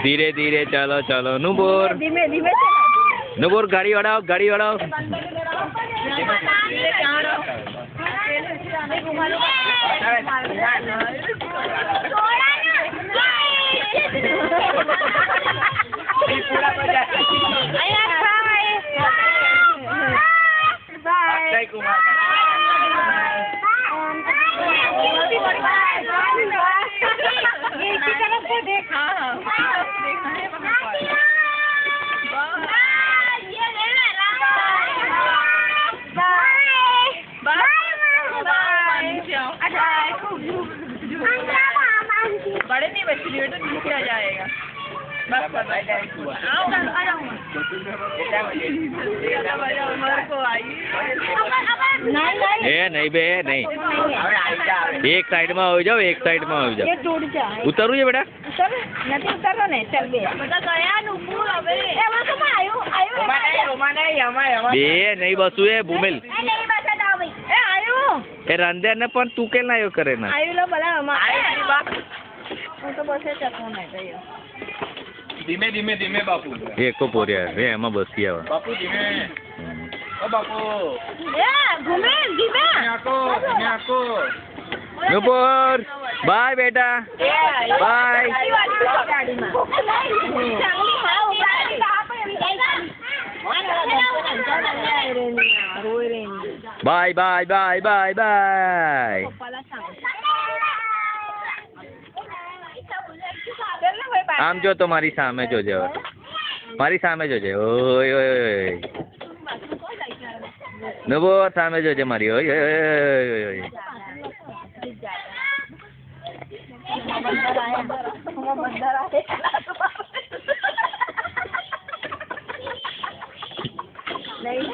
धीरे धीरे चलो चलो नुपुर धीमे धीमे नुपुर गाड़ी बढ़ाओ गाड़ी बढ़ाओ बड़े नहीं बच्चे बेटा नीचे आ जाएगा बस नहीं बे नहीं एक साइड में हो जाओ एक साइड में हो जाओ उतरू है बेटा नहीं उतरो ने चल बे गया नुपुर હવે એમાં તો આયો બે નહીં બસું એ ભૂમેલ નહીં બસે દાવ ભાઈ એ આયો એ રંધેર ને પણ તું કેમ ના કરે ના આયો લો ભલા અમાર હું તો બસે ચકો નહીં ગયો ધીમે ધીમે ધીમે બાપુ એકો પોરિયા રે એમાં બસી આવે બાપુ ધીમે ઓ બાપુ એ ઘૂમે ધીમે આકો नुपुर बाय बेटा bye bye bye bye bye bye आम जो तो मारी सामे जो जे मारी सामे जो जे ओय ओय ओय नुपुर सामे जो जे मारी ओय ओय ओय नहीं